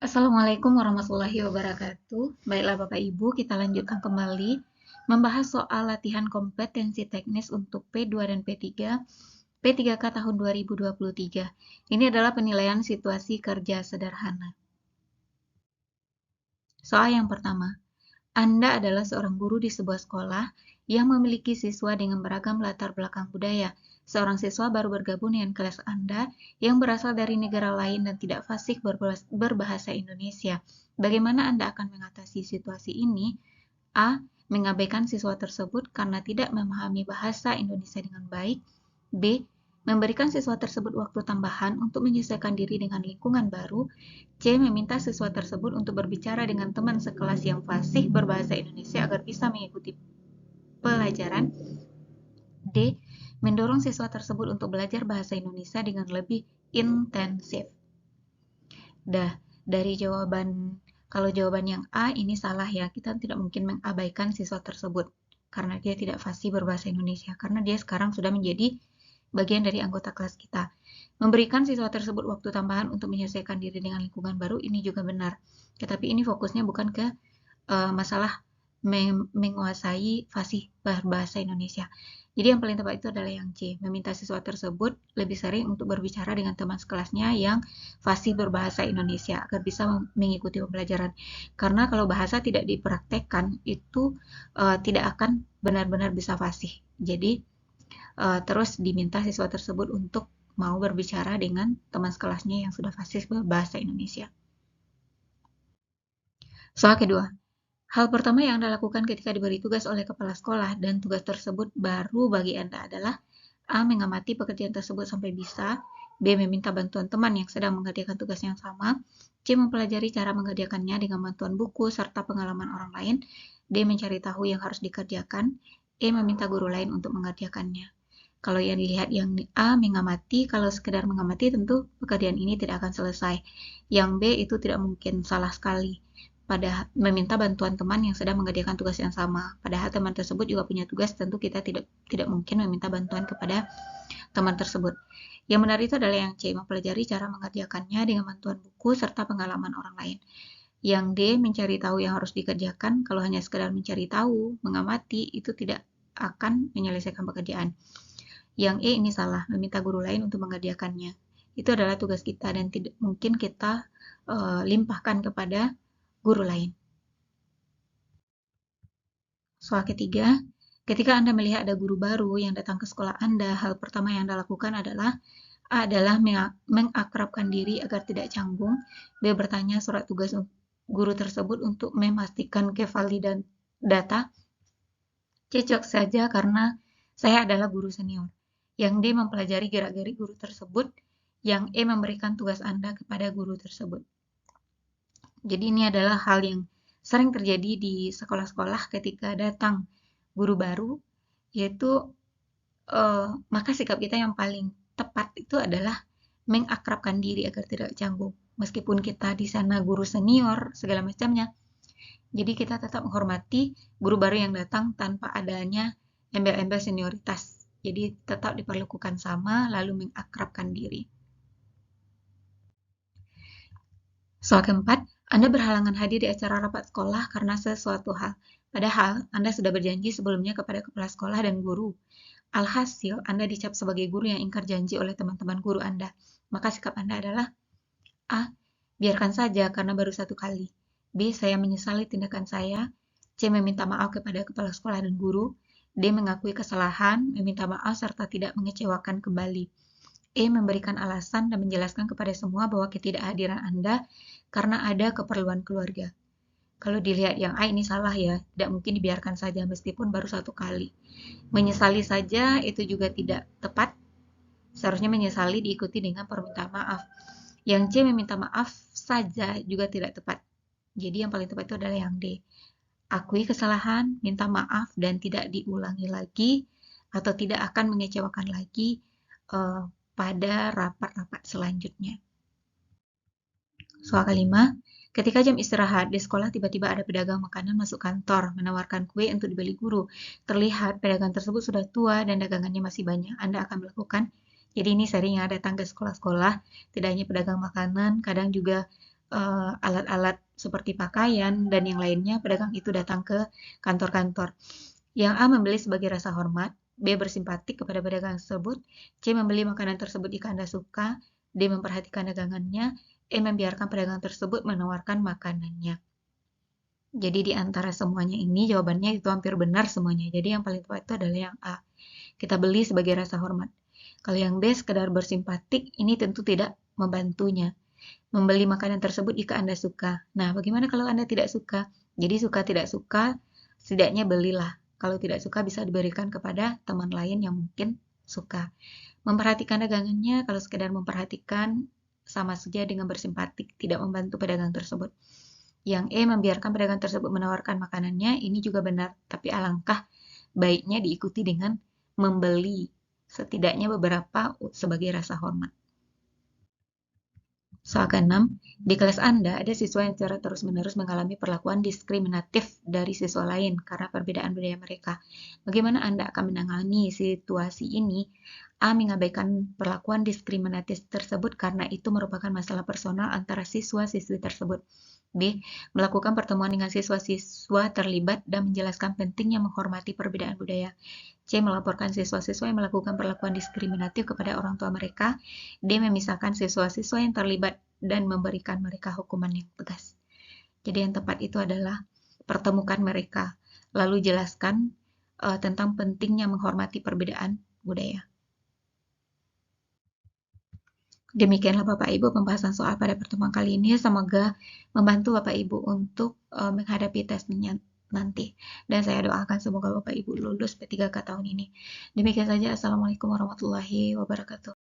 Assalamualaikum warahmatullahi wabarakatuh. Baiklah Bapak Ibu, kita lanjutkan kembali membahas soal latihan kompetensi teknis untuk P2 dan P3, P3K tahun 2023. Ini adalah penilaian situasi kerja sederhana. Soal yang pertama, Anda adalah seorang guru di sebuah sekolah yang memiliki siswa dengan beragam latar belakang budaya. Seorang siswa baru bergabung dengan kelas Anda yang berasal dari negara lain dan tidak fasih berbahasa Indonesia. Bagaimana Anda akan mengatasi situasi ini? A. Mengabaikan siswa tersebut karena tidak memahami bahasa Indonesia dengan baik. B. Memberikan siswa tersebut waktu tambahan untuk menyesuaikan diri dengan lingkungan baru. C. Meminta siswa tersebut untuk berbicara dengan teman sekelas yang fasih berbahasa Indonesia agar bisa mengikuti pelajaran. D. Mendorong siswa tersebut untuk belajar bahasa Indonesia dengan lebih intensif. Dari kalau jawaban yang A ini salah ya, kita tidak mungkin mengabaikan siswa tersebut karena dia tidak fasih berbahasa Indonesia, karena dia sekarang sudah menjadi bagian dari anggota kelas kita. Memberikan siswa tersebut waktu tambahan untuk menyesuaikan diri dengan lingkungan baru ini juga benar. Tetapi ini fokusnya bukan ke masalah menguasai fasih berbahasa Indonesia. Jadi yang paling tepat itu adalah yang C, meminta siswa tersebut lebih sering untuk berbicara dengan teman sekelasnya yang fasih berbahasa Indonesia agar bisa mengikuti pembelajaran. Karena kalau bahasa tidak dipraktekkan itu tidak akan benar-benar bisa fasih. Jadi terus diminta siswa tersebut untuk mau berbicara dengan teman sekelasnya yang sudah fasih berbahasa Indonesia. Soal kedua, hal pertama yang Anda lakukan ketika diberi tugas oleh kepala sekolah dan tugas tersebut baru bagi Anda adalah A. Mengamati pekerjaan tersebut sampai bisa. B. Meminta bantuan teman yang sedang mengerjakan tugas yang sama. C. Mempelajari cara mengerjakannya dengan bantuan buku serta pengalaman orang lain. D. Mencari tahu yang harus dikerjakan. E. Meminta guru lain untuk mengerjakannya. Kalau yang dilihat yang A, mengamati, kalau sekedar mengamati tentu pekerjaan ini tidak akan selesai. Yang B itu tidak mungkin, salah sekali. Pada meminta bantuan teman yang sedang mengerjakan tugas yang sama. Padahal teman tersebut juga punya tugas, tentu kita tidak mungkin meminta bantuan kepada teman tersebut. Yang benar itu adalah yang C, mempelajari cara mengerjakannya dengan bantuan buku serta pengalaman orang lain. Yang D, mencari tahu yang harus dikerjakan. Kalau hanya sekedar mencari tahu, mengamati, itu tidak akan menyelesaikan pekerjaan. Yang E ini salah, meminta guru lain untuk mengerjakannya. Itu adalah tugas kita dan tidak mungkin kita limpahkan kepada guru lain. Soal ketiga, ketika Anda melihat ada guru baru yang datang ke sekolah Anda, hal pertama yang Anda lakukan adalah mengakrabkan diri agar tidak canggung. B. Bertanya surat tugas guru tersebut untuk memastikan kevalidan data. C. Cocok saja karena saya adalah guru senior. Yang D. Mempelajari gerak-gerik guru tersebut. Yang E. Memberikan tugas Anda kepada guru tersebut. Jadi ini adalah hal yang sering terjadi di sekolah-sekolah ketika datang guru baru, yaitu maka sikap kita yang paling tepat itu adalah mengakrabkan diri agar tidak canggung. Meskipun kita di sana guru senior, segala macamnya, jadi kita tetap menghormati guru baru yang datang tanpa adanya embel-embel senioritas. Jadi tetap diperlakukan sama, lalu mengakrabkan diri. Soal keempat, Anda berhalangan hadir di acara rapat sekolah karena sesuatu hal. Padahal, Anda sudah berjanji sebelumnya kepada kepala sekolah dan guru. Alhasil, Anda dicap sebagai guru yang ingkar janji oleh teman-teman guru Anda. Maka sikap Anda adalah A. Biarkan saja karena baru satu kali. B. Saya menyesali tindakan saya. C. Meminta maaf kepada kepala sekolah dan guru. D. Mengakui kesalahan, meminta maaf serta tidak mengecewakan kembali. E. Memberikan alasan dan menjelaskan kepada semua bahwa ketidakhadiran Anda karena ada keperluan keluarga. Kalau dilihat yang A ini salah ya, tidak mungkin dibiarkan saja meskipun baru satu kali. Menyesali saja itu juga tidak tepat, seharusnya menyesali diikuti dengan permintaan maaf. Yang C meminta maaf saja juga tidak tepat. Jadi yang paling tepat itu adalah yang D. Akui kesalahan, minta maaf, dan tidak diulangi lagi atau tidak akan mengecewakan lagi pada rapat-rapat selanjutnya. Soal kelima, ketika jam istirahat di sekolah tiba-tiba ada pedagang makanan masuk kantor menawarkan kue untuk dibeli guru. Terlihat pedagang tersebut sudah tua dan dagangannya masih banyak. Anda akan melakukan. Jadi ini sering ya datang ke sekolah-sekolah, tidak hanya pedagang makanan, kadang juga alat-alat seperti pakaian dan yang lainnya, pedagang itu datang ke kantor-kantor. Yang A membeli sebagai rasa hormat, B bersimpatik kepada pedagang tersebut, C membeli makanan tersebut jika Anda suka, D memperhatikan dagangannya, E membiarkan pedagang tersebut menawarkan makanannya. Jadi di antara semuanya ini jawabannya itu hampir benar semuanya. Jadi yang paling tepat itu adalah yang A. Kita beli sebagai rasa hormat. Kalau yang B sekedar bersimpatik, ini tentu tidak membantunya. Membeli makanan tersebut jika Anda suka. Nah, bagaimana kalau Anda tidak suka? Jadi suka tidak suka, setidaknya belilah. Kalau tidak suka bisa diberikan kepada teman lain yang mungkin suka. Memperhatikan dagangannya, kalau sekedar memperhatikan sama saja dengan bersimpatik, tidak membantu pedagang tersebut. Yang E membiarkan pedagang tersebut menawarkan makanannya, ini juga benar, tapi alangkah baiknya diikuti dengan membeli setidaknya beberapa sebagai rasa hormat. Soal ke-6, di kelas Anda ada siswa yang secara terus-menerus mengalami perlakuan diskriminatif dari siswa lain karena perbedaan budaya mereka. Bagaimana Anda akan menangani situasi ini? A. Mengabaikan perlakuan diskriminatif tersebut karena itu merupakan masalah personal antara siswa-siswi tersebut. B. Melakukan pertemuan dengan siswa-siswa terlibat dan menjelaskan pentingnya menghormati perbedaan budaya. C. Melaporkan siswa-siswa yang melakukan perlakuan diskriminatif kepada orang tua mereka. D. Memisahkan siswa-siswa yang terlibat dan memberikan mereka hukuman yang tegas. Jadi yang tepat itu adalah pertemukan mereka, lalu jelaskan tentang pentingnya menghormati perbedaan budaya. Demikianlah Bapak Ibu pembahasan soal pada pertemuan kali ini. Semoga membantu Bapak Ibu untuk menghadapi tesnya nanti. Dan saya doakan semoga Bapak Ibu lulus P3K tahun ini. Demikian saja. Assalamualaikum warahmatullahi wabarakatuh.